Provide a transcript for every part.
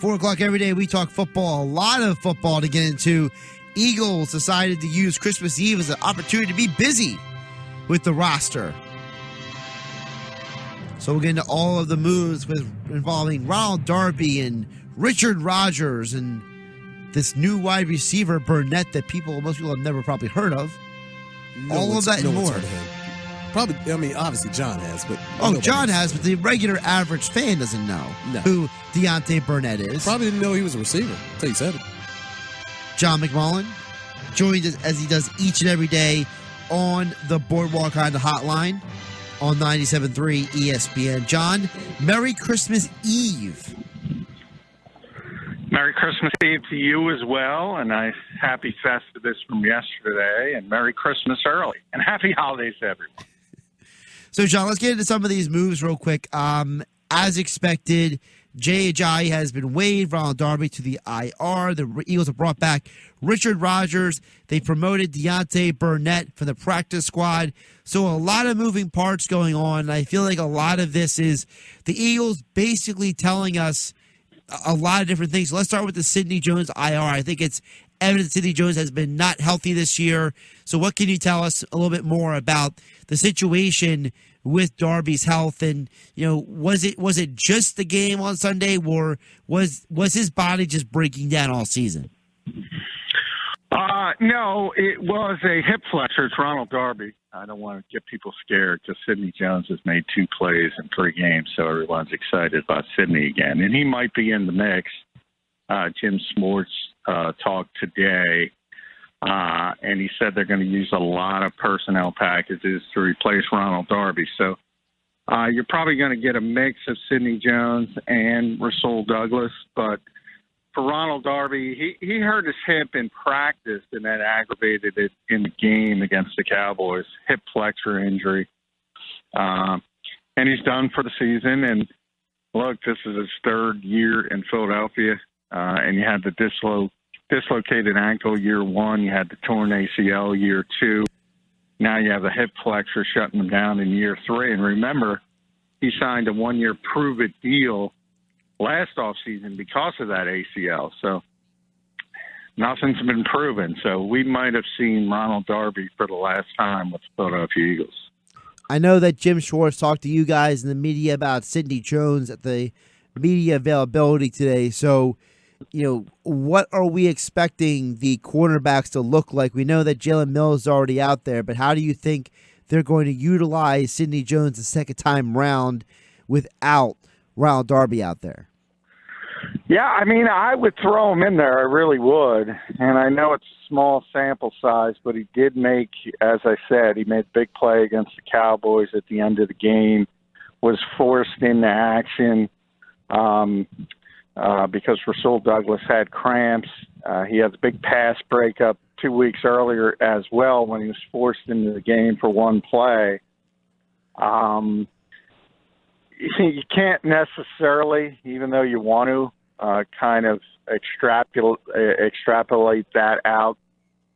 4 o'clock every day, we talk football. A lot of football to get into. Eagles decided to use Christmas Eve as an opportunity to be busy with the roster. So we'll get into all of the moves involving Ronald Darby and Richard Rodgers and this new wide receiver, Burnett, that most people have never probably heard of. All of that and more. Probably, obviously John has, but... John has, but the regular average fan doesn't know who Deontay Burnett is. Probably didn't know he was a receiver until you said it. John McMullen joins us as he does each and every day on the Boardwalk Honda Hotline on 97.3 ESPN. John, Merry Christmas Eve. Merry Christmas Eve to you as well, and a happy Festivus from yesterday, and Merry Christmas early, and happy holidays to everyone. So, John, let's get into some of these moves real quick. As expected, Jay Ajayi has been waived, Ronald Darby to the IR. The Eagles have brought back Richard Rodgers. They promoted Deontay Burnett from the practice squad. So a lot of moving parts going on. And I feel like a lot of this is the Eagles basically telling us a lot of different things. So let's start with the Sidney Jones IR. I think it's evident Sidney Jones has been not healthy this year. So what can you tell us a little bit more about the situation with Darby's health? And, was it just the game on Sunday, or was his body just breaking down all season? No, it was a hip flexor. It's Ronald Darby. I don't want to get people scared because Sidney Jones has made 2 plays in 3 games, so everyone's excited about Sidney again. And he might be in the mix. Jim Swartz talked today, and he said they're going to use a lot of personnel packages to replace Ronald Darby. So you're probably going to get a mix of Sidney Jones and Rasul Douglas, but for Ronald Darby, he hurt his hip in practice and then aggravated it in the game against the Cowboys, hip flexor injury. And he's done for the season. And, look, this is his 3rd year in Philadelphia, and you had the dislocated ankle year 1. You had the torn ACL year 2. Now you have the hip flexor shutting him down in year 3. And remember, he signed a 1-year prove-it deal last offseason because of that ACL. So nothing's been proven. So we might have seen Ronald Darby for the last time with the Philadelphia Eagles. I know that Jim Schwartz talked to you guys in the media about Sidney Jones at the media availability today. So, what are we expecting the cornerbacks to look like? We know that Jalen Mills is already out there, but how do you think they're going to utilize Sidney Jones the second time round without Ronald Darby out there? Yeah, I would throw him in there. I really would. And I know it's a small sample size, but he did make, as I said, he made a big play against the Cowboys at the end of the game, was forced into action because Rasul Douglas had cramps. He had a big pass breakup 2 weeks earlier as well when he was forced into the game for 1 play. You can't necessarily, even though you want to, kind of extrapolate that out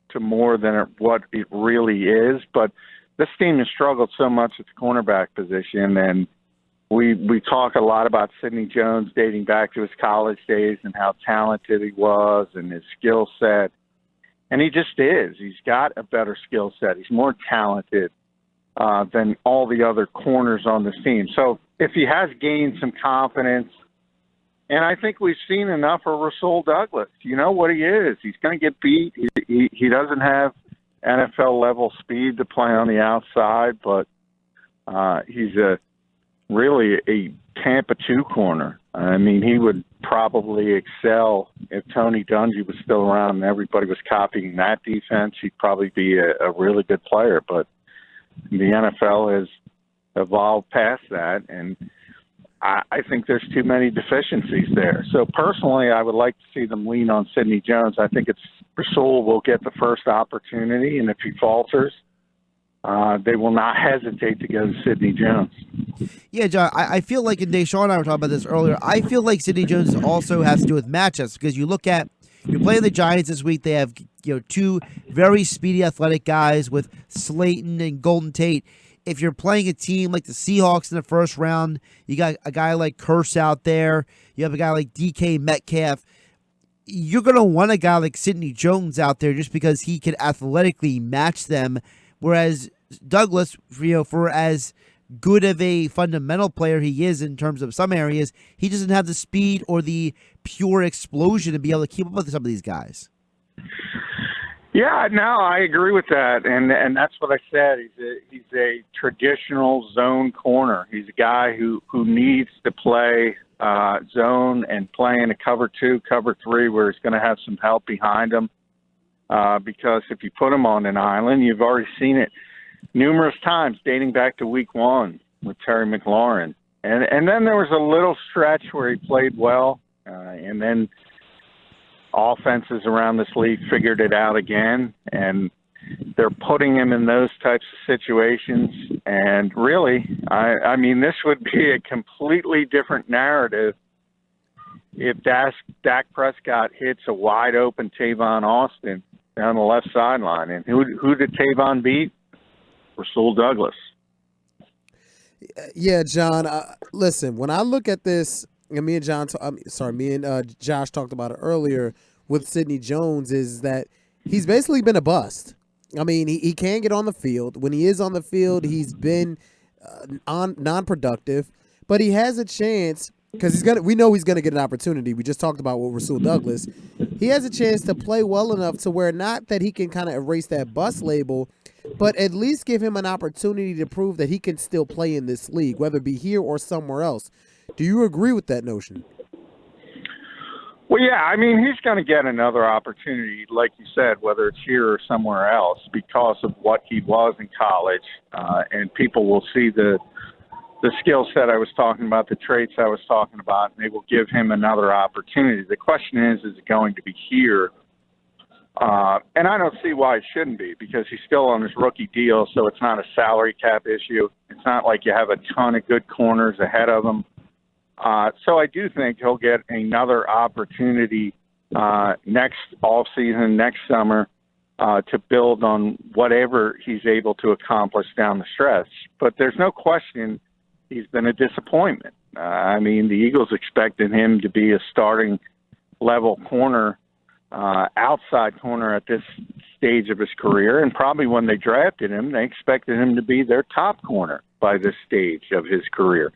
to more than what it really is. But this team has struggled so much at the cornerback position, and we talk a lot about Sidney Jones dating back to his college days and how talented he was and his skill set. And he just is. He's got a better skill set. He's more talented than all the other corners on this team. So if he has gained some confidence, and I think we've seen enough of Rasul Douglas. You know what he is. He's going to get beat. He doesn't have NFL-level speed to play on the outside, but he's really a Tampa 2 corner. He would probably excel if Tony Dungy was still around and everybody was copying that defense. He'd probably be a really good player, but the NFL has evolved past that, and I think there's too many deficiencies there. So personally, I would like to see them lean on Sidney Jones. I think Rasul will get the first opportunity, and if he falters, they will not hesitate to go to Sidney Jones. Yeah, John, I feel like, and Deshaun and I were talking about this earlier, I feel like Sidney Jones also has to do with matchups, because you look at, you're playing the Giants this week. They have 2 very speedy, athletic guys with Slayton and Golden Tate. if you're playing a team like the Seahawks in the first round, you got a guy like Curse out there, you have a guy like DK Metcalf, you're going to want a guy like Sidney Jones out there just because he can athletically match them, whereas Douglas, for as good of a fundamental player he is in terms of some areas, he doesn't have the speed or the pure explosion to be able to keep up with some of these guys. Yeah, no, I agree with that, and that's what I said. He's a traditional zone corner. He's a guy who needs to play zone and play in a cover 2, cover 3, where he's going to have some help behind him. Because if you put him on an island, you've already seen it numerous times, dating back to week 1 with Terry McLaurin, and then there was a little stretch where he played well, and then offenses around this league figured it out again, and they're putting him in those types of situations. And really, I mean, this would be a completely different narrative if Dak Prescott hits a wide open Tavon Austin down the left sideline. And who did Tavon beat? Rasul Douglas. Yeah, John. Listen, when I look at this, and me and Josh talked about it earlier with Sidney Jones, is that he's basically been a bust. I mean, he can get on the field. When he is on the field, he's been non-productive, but he has a chance because we know he's gonna get an opportunity. We just talked about with Rasul Douglas. He has a chance to play well enough to where not that he can kind of erase that bust label, but at least give him an opportunity to prove that he can still play in this league, whether it be here or somewhere else. Do you agree with that notion? Well, yeah, I mean, he's going to get another opportunity, like you said, whether it's here or somewhere else, because of what he was in college, and people will see the skill set I was talking about, the traits I was talking about, and they will give him another opportunity. The question is it going to be here? And I don't see why it shouldn't be, because he's still on his rookie deal, so it's not a salary cap issue. It's not like you have a ton of good corners ahead of him. So I do think he'll get another opportunity next offseason, next summer, to build on whatever he's able to accomplish down the stretch. But there's no question he's been a disappointment. I mean, the Eagles expected him to be a starting level corner, outside corner at this stage of his career, and probably when they drafted him, they expected him to be their top corner by this stage of his career.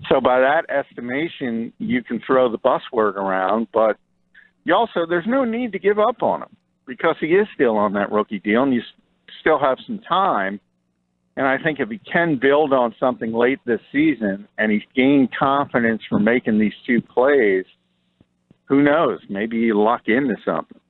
So by that estimation, you can throw the bus word around, but there's no need to give up on him because he is still on that rookie deal and you still have some time. And I think if he can build on something late this season and he's gained confidence from making these 2 plays, who knows? Maybe you luck into something.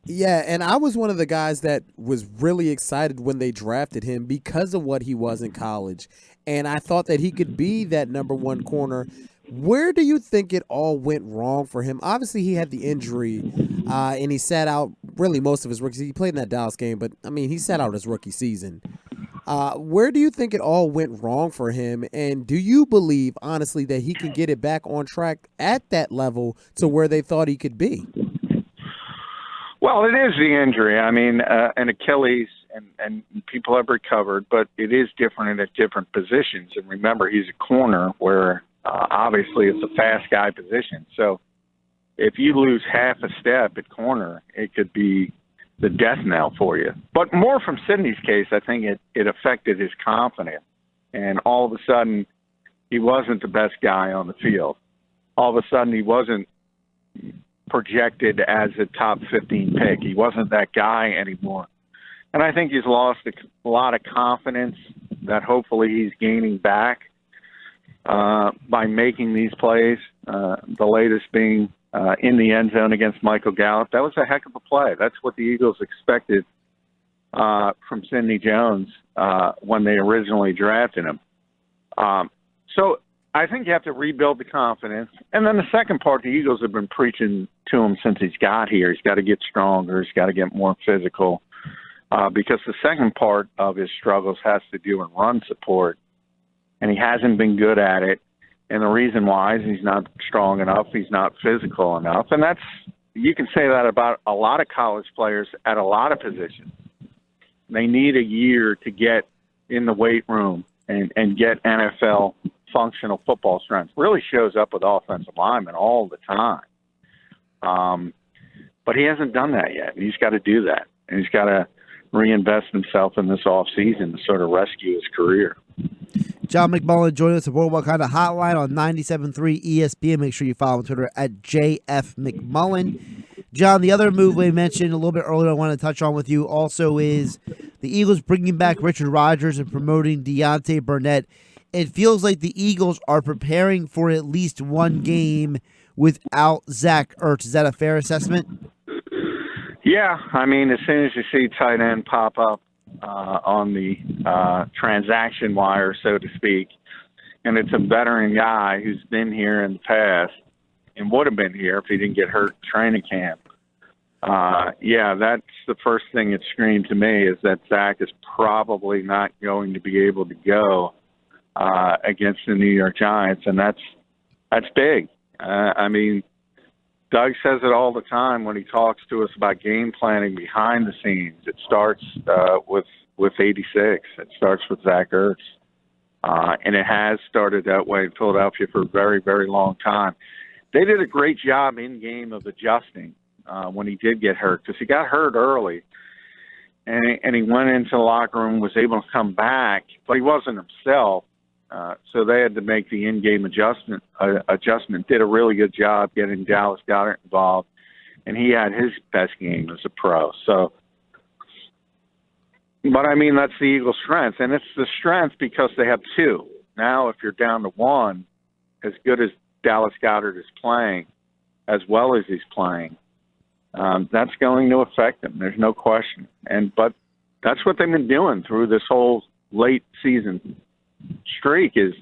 Yeah, and I was one of the guys that was really excited when they drafted him because of what he was in college. And I thought that he could be that number 1 corner. Where do you think it all went wrong for him? Obviously, he had the injury, and he sat out really most of his rookie season. He played in that Dallas game, but, I mean, he sat out his rookie season. Where do you think it all went wrong for him? And do you believe, honestly, that he can get it back on track at that level to where they thought he could be? Well, it is the injury. I mean, an Achilles, and people have recovered, but it is different at different positions. And remember, he's a corner where obviously it's a fast guy position. So if you lose half a step at corner, it could be the death knell for you. But more from Sidney's case, I think it affected his confidence. And all of a sudden, he wasn't the best guy on the field. All of a sudden, he wasn't projected as a top 15 pick. He wasn't that guy anymore. And I think he's lost a lot of confidence that hopefully he's gaining back by making these plays, the latest being in the end zone against Michael Gallup. That was a heck of a play. That's what the Eagles expected from Sidney Jones when they originally drafted him. So I think you have to rebuild the confidence. And then the second part, the Eagles have been preaching to him since he's got here. He's got to get stronger. He's got to get more physical. Because the second part of his struggles has to do with run support, and he hasn't been good at it. And the reason why is he's not strong enough, he's not physical enough. And you can say that about a lot of college players at a lot of positions. They need a year to get in the weight room and get NFL functional football strength. Really shows up with offensive linemen all the time. But he hasn't done that yet. And he's got to do that. And he's got to reinvest himself in this offseason to sort of rescue his career. John McMullen joining us at Boardwalk Kind of Hotline on 97.3 ESPN. Make sure you follow him on Twitter at JF McMullen. John, the other move we mentioned a little bit earlier I want to touch on with you also is the Eagles bringing back Richard Rodgers and promoting Deontay Burnett. It feels like the Eagles are preparing for at least one game without Zach Ertz. Is that a fair assessment? Yeah, I mean, as soon as you see tight end pop up on the transaction wire, so to speak, and it's a veteran guy who's been here in the past and would have been here if he didn't get hurt in training camp. Yeah, that's the first thing that screamed to me is that Zach is probably not going to be able to go against the New York Giants, and that's big. I mean, Doug says it all the time when he talks to us about game planning behind the scenes. It starts with 86. It starts with Zach Ertz. And it has started that way in Philadelphia for a very, very long time. They did a great job in game of adjusting when he did get hurt because he got hurt early. And he went into the locker room, was able to come back, but he wasn't himself. So they had to make the in-game adjustment. Did a really good job getting Dallas Goedert involved, and he had his best game as a pro. So, but I mean that's the Eagles' strength, and it's the strength because they have two. Now, if you're down to one, as good as Dallas Goedert is playing, as well as he's playing, that's going to affect them. There's no question. But that's what they've been doing through this whole late season streak is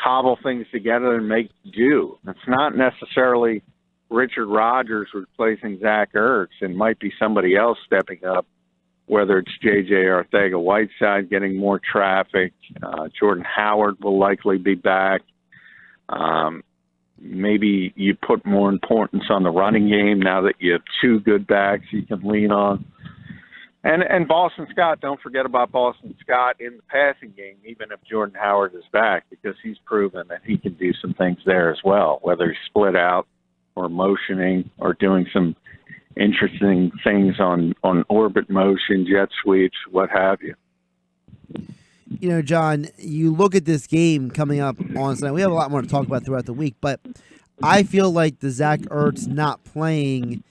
cobble things together and make do. It's not necessarily Richard Rodgers replacing Zach Ertz. It might be somebody else stepping up, whether it's J.J. Arcega-Whiteside getting more traffic. Jordan Howard will likely be back. Maybe you put more importance on the running game now that you have two good backs you can lean on. And Boston Scott, don't forget about Boston Scott in the passing game, even if Jordan Howard is back, because he's proven that he can do some things there as well, whether he's split out or motioning or doing some interesting things on orbit motion, jet sweeps, what have you. You know, John, you look at this game coming up on Sunday. We have a lot more to talk about throughout the week, but I feel like the Zach Ertz not playing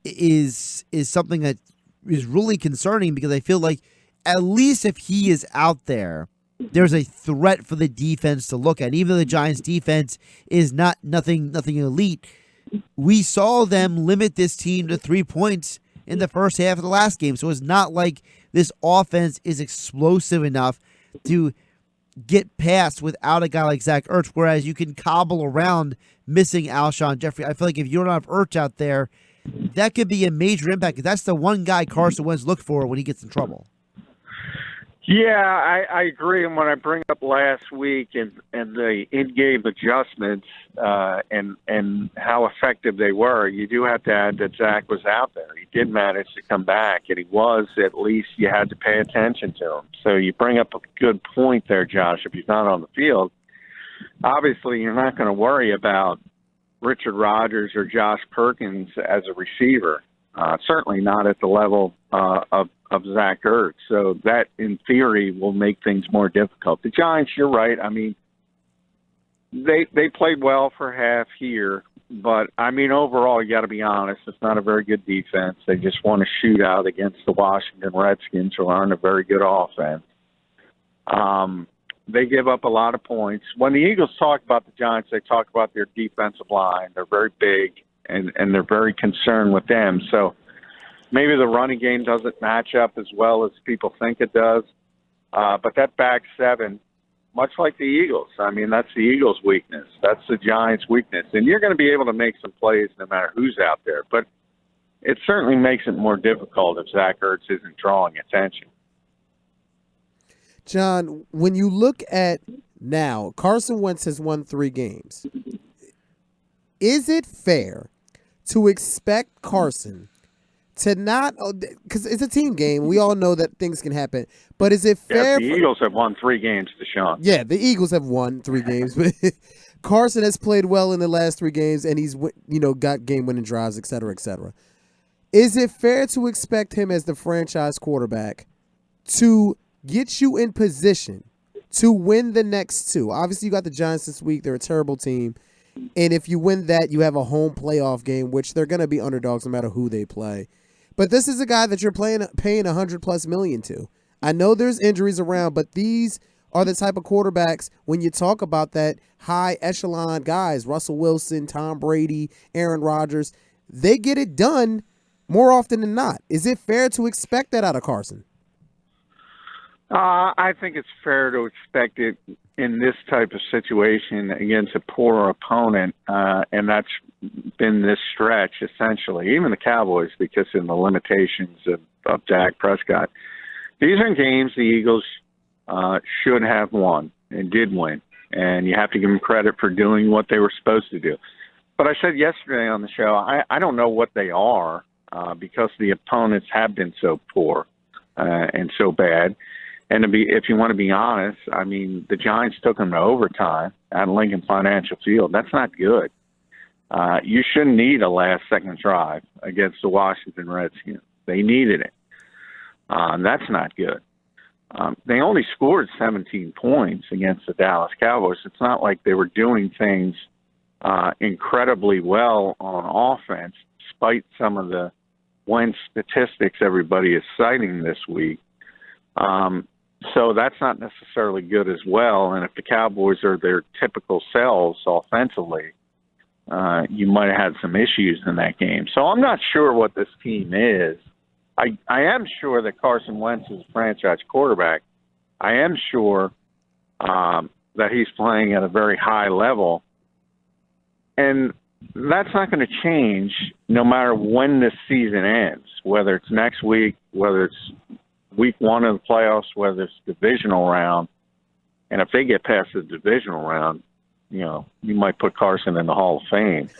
is something that is really concerning because I feel like at least if he is out there, there's a threat for the defense to look at. Even though the Giants' defense is nothing elite, we saw them limit this team to 3 points in the first half of the last game. So it's not like this offense is explosive enough to get past without a guy like Zach Ertz, whereas you can cobble around missing Alshon Jeffrey. I feel like if you don't have Ertz out there, that could be a major impact. That's the one guy Carson Wentz look for when he gets in trouble. Yeah, I agree. And when I bring up last week and the in-game adjustments and how effective they were, you do have to add that Zach was out there. He did manage to come back, and he was at least you had to pay attention to him. So you bring up a good point there, Josh. If he's not on the field, obviously you're not going to worry about Richard Rodgers or Josh Perkins as a receiver. Certainly not at the level of Zach Ertz. So that, in theory, will make things more difficult. The Giants, you're right. I mean, they played well for half here, but, I mean, overall, you got to be honest, it's not a very good defense. They just won a shootout against the Washington Redskins, who aren't a very good offense. They give up a lot of points. When the Eagles talk about the Giants, they talk about their defensive line. They're very big, and they're very concerned with them. So maybe the running game doesn't match up as well as people think it does. But that back seven, much like the Eagles, I mean, that's the Eagles' weakness. That's the Giants' weakness. And you're going to be able to make some plays no matter who's out there. But it certainly makes it more difficult if Zach Ertz isn't drawing attention. John, when you look at now, Carson Wentz has won 3 games. Is it fair to expect Carson to not, because it's a team game. We all know that things can happen. But is it fair? The Eagles have won 3 games, Deshaun. Yeah, the Eagles have won 3 games, but Carson has played well in the last 3 games, and he's got game-winning drives, et cetera, et cetera. Is it fair to expect him as the franchise quarterback to get you in position to win the next 2? Obviously, you got the Giants this week. They're a terrible team. And if you win that, you have a home playoff game, which they're going to be underdogs no matter who they play. But this is a guy that you're paying $100+ million to. I know there's injuries around, but these are the type of quarterbacks, when you talk about that high echelon guys, Russell Wilson, Tom Brady, Aaron Rodgers, they get it done more often than not. Is it fair to expect that out of Carson? I think it's fair to expect it in this type of situation against a poor opponent, and that's been this stretch, essentially. Even the Cowboys, because of the limitations of Dak Prescott. These are games the Eagles should have won and did win, and you have to give them credit for doing what they were supposed to do. But I said yesterday on the show, I don't know what they are because the opponents have been so poor and so bad. And if you want to be honest, I mean, the Giants took them to overtime at Lincoln Financial Field. That's not good. You shouldn't need a last-second drive against the Washington Redskins. They needed it. That's not good. They only scored 17 points against the Dallas Cowboys. It's not like they were doing things incredibly well on offense, despite some of the Wentz statistics everybody is citing this week. So that's not necessarily good as well. And if the Cowboys are their typical selves offensively, you might have had some issues in that game. So I'm not sure what this team is. I am sure that Carson Wentz is a franchise quarterback. I am sure that he's playing at a very high level. And that's not going to change no matter when this season ends, whether it's next week, whether it's week 1 of the playoffs, whether it's divisional round. And if they get past the divisional round, you might put Carson in the Hall of Fame.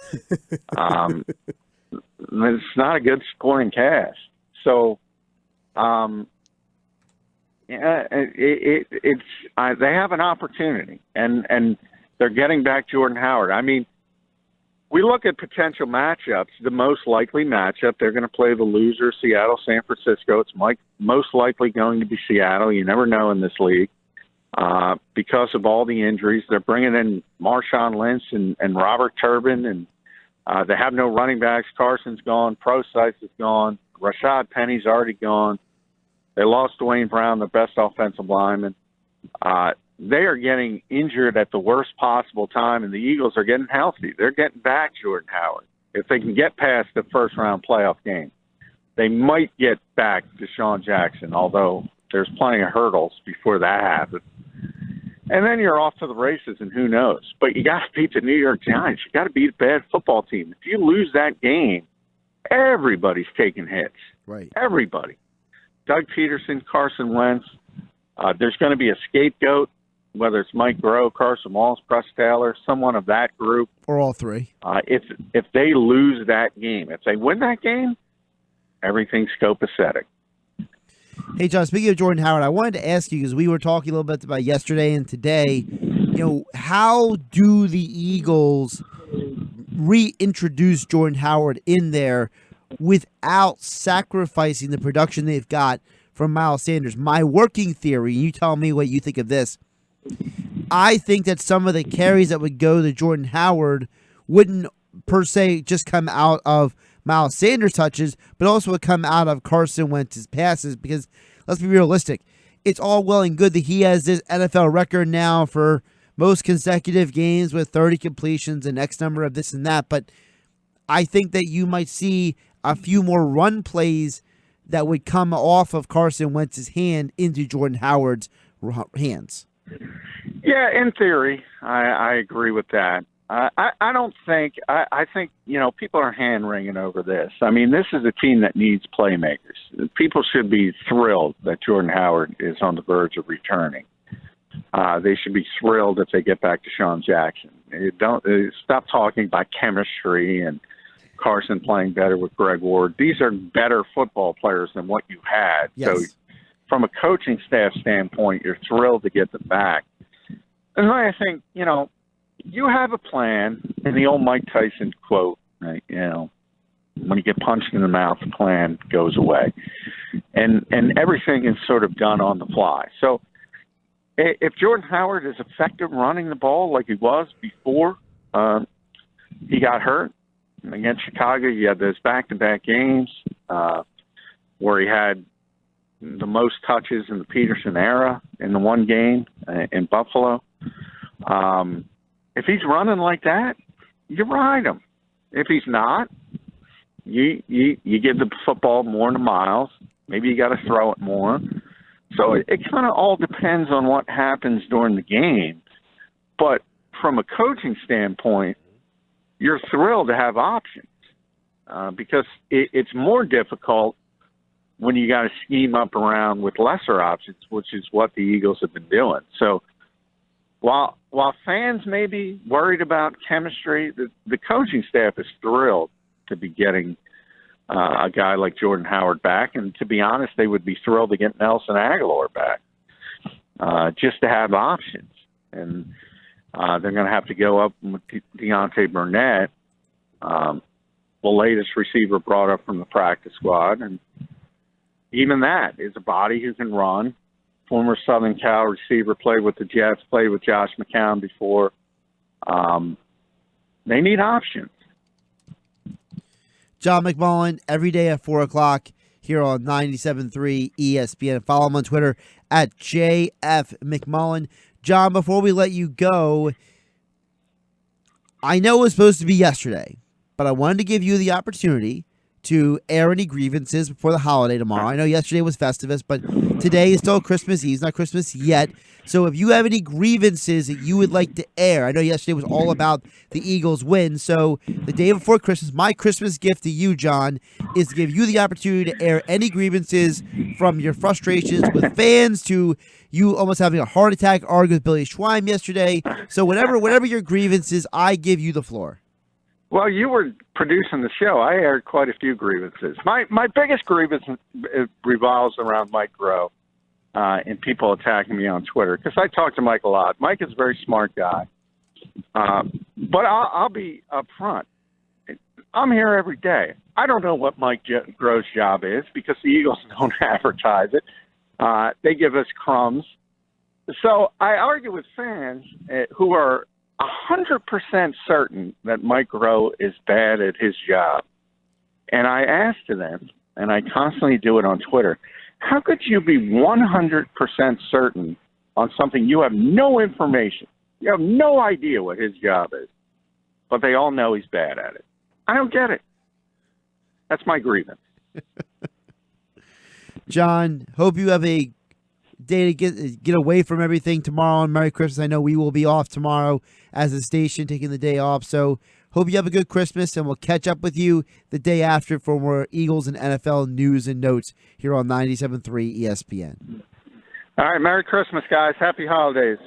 It's not a good supporting cast. So, they have an opportunity, and they're getting back Jordan Howard. I mean, we look at potential matchups. The most likely matchup, they're going to play the loser, Seattle, San Francisco. It's most likely going to be Seattle. You never know in this league because of all the injuries. They're bringing in Marshawn Lynch and Robert Turbin, and they have no running backs. Carson's gone. Procise is gone. Rashad Penny's already gone. They lost Dwayne Brown, the best offensive lineman. They are getting injured at the worst possible time, and the Eagles are getting healthy. They're getting back Jordan Howard. If they can get past the first-round playoff game, they might get back Deshaun Jackson, although there's plenty of hurdles before that happens. And then you're off to the races, and who knows. But you got to beat the New York Giants. You got to beat a bad football team. If you lose that game, everybody's taking hits. Right. Everybody. Doug Peterson, Carson Wentz. There's going to be a scapegoat, whether it's Mike Groh, Carson Walls, Press Taylor, someone of that group. Or all 3. If they lose that game, if they win that game, everything's copacetic. Hey, John, speaking of Jordan Howard, I wanted to ask you, because we were talking a little bit about yesterday and today, how do the Eagles reintroduce Jordan Howard in there without sacrificing the production they've got from Miles Sanders? My working theory, you tell me what you think of this, I think that some of the carries that would go to Jordan Howard wouldn't per se just come out of Miles Sanders touches, but also would come out of Carson Wentz's passes, because let's be realistic. It's all well and good that he has this NFL record now for most consecutive games with 30 completions and X number of this and that, but I think that you might see a few more run plays that would come off of Carson Wentz's hand into Jordan Howard's hands. Yeah, in theory, I agree with that. I don't think – I think, people are hand-wringing over this. I mean, this is a team that needs playmakers. People should be thrilled that Jordan Howard is on the verge of returning. They should be thrilled if they get back to Deshaun Jackson. Stop talking about chemistry and Carson playing better with Greg Ward. These are better football players than what you had. Yes. So from a coaching staff standpoint, you're thrilled to get them back. And I think, you have a plan, and the old Mike Tyson quote, right, when you get punched in the mouth, the plan goes away. And everything is sort of done on the fly. So if Jordan Howard is effective running the ball like he was before he got hurt against Chicago, you had those back-to-back games where he had the most touches in the Peterson era in the one game in Buffalo. If he's running like that, you ride him. If he's not, you give the football more than miles. Maybe you got to throw it more. So it kind of all depends on what happens during the game. But from a coaching standpoint, you're thrilled to have options because it's more difficult when you got to scheme up around with lesser options, which is what the Eagles have been doing. So while fans may be worried about chemistry, the coaching staff is thrilled to be getting a guy like Jordan Howard back. And to be honest, they would be thrilled to get Nelson Aguilar back just to have options. And they're going to have to go up with Deontay Burnett, the latest receiver brought up from the practice squad. And even that is a body who can run. Former Southern Cal receiver, played with the Jets, played with Josh McCown before. They need options. John McMullen, every day at 4 o'clock here on 97.3 ESPN. Follow him on Twitter at JFMcMullen. John, before we let you go, I know it was supposed to be yesterday, but I wanted to give you the opportunity to air any grievances before the holiday tomorrow. I know yesterday was Festivus, but today is still Christmas Eve. It's not Christmas yet. So if you have any grievances that you would like to air, I know yesterday was all about the Eagles win. So the day before Christmas, my Christmas gift to you, John, is to give you the opportunity to air any grievances from your frustrations with fans to you almost having a heart attack arguing with Billy Schweim yesterday. So whatever your grievances, I give you the floor. Well, you were producing the show. I aired quite a few grievances. My biggest grievance revolves around Mike Groh and people attacking me on Twitter because I talk to Mike a lot. Mike is a very smart guy. But I'll be upfront. I'm here every day. I don't know what Mike Groh's job is because the Eagles don't advertise it. They give us crumbs. So I argue with fans who are 100% certain that Mike Groh is bad at his job. And I ask to them, and I constantly do it on Twitter, how could you be 100% certain on something you have no information? You have no idea what his job is, but they all know he's bad at it. I don't get it. That's my grievance. John, hope you have a day to get away from everything tomorrow, and Merry Christmas. I know we will be off tomorrow as a station, taking the day off. So hope you have a good Christmas, and we'll catch up with you the day after for more Eagles and NFL news and notes here on 97.3 ESPN. All right, Merry Christmas, guys. Happy holidays.